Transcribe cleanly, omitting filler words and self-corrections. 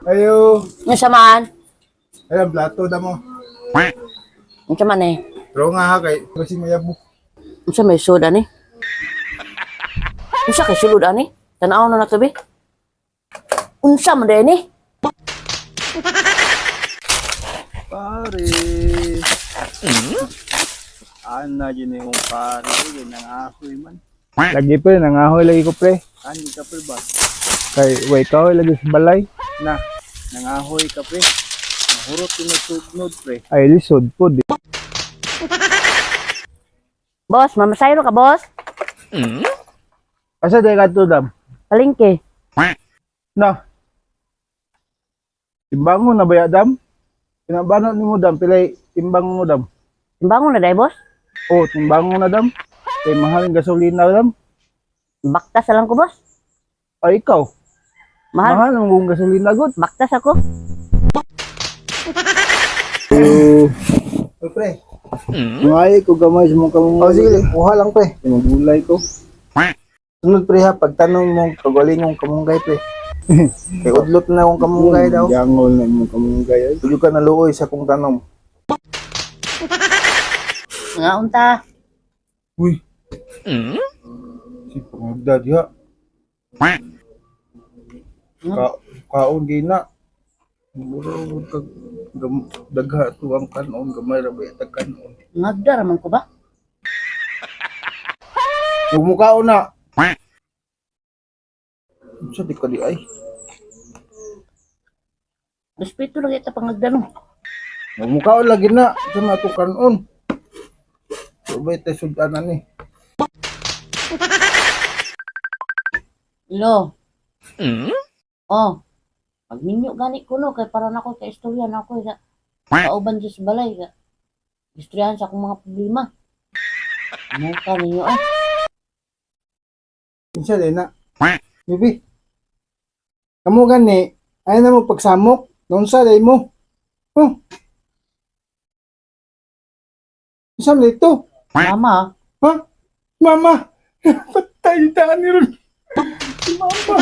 Ayo, Nga samaan. ayan, blato na mo. Nga samaan eh. Pero nga ha, kay kasi mayabo. Unsa may soda ni? Unsa kay sulod ani? Tanaw na natabi. Unsa man day ni? Pare. Ana gini yung pare, nangahoy man. Lagi pre, nangahoy lagi ko pre. Ani ka pre ba? Kay, way ka lagi sa balay. Na, nangahoy ka pre. Mahurot yung nagsugnod pre. Ay, lisod po di. Boss, mamasayro ka, boss? Asa day ka to, dam? Palingke. Na. Timbang mo na ba ya, dam? Pinabano ni mo, dam? Pilay, timbang mo, dam? Timbangon na day, boss? Oh, timbang mo na, dam? Kay mahaling gasolina, dam? Baktas lang ko, boss. Ay, ikaw. Mahal. Mahal ang mong gasolina, god. Baktas ako. Ay, pre. Ngay ko gamay sa mga kamong. Oh, sige, kuha lang, pre. Pinagulay ko. Sunod, pre, ha. Pagtanong mo, pagaling mong kamunggay, pre. Kay udlot na akong kamunggay daw. Jangol na mga kamunggay ay. Tuyo ka na luoy sa kong tanong. Nga unta. Uy. Si pangagda diha. Kaon gina. Muro kag dagha to ang kanon gamay ra ba tag kanon. Ngagda raman ko ba? Ug mukaon na. Sa di ka di ay. Respeto lagi ita pangagda no. Ug mukaon lagi na sa mato kanon. Subay tay sudanan ni. Lo. Oh. Pag ninyo gani ko no, kay para na ko kay istorya na ako sa kauban sa balay ka. Istoryahan sa akong mga problema. Ano ka ninyo ay? Kinsa di na. Bibi. Kamu gani ay na mo pagsamok. Nunsa day mo? Oh. Isam dito. Mama, Ha? Mama! Patay daan ni Ron. Si Mama!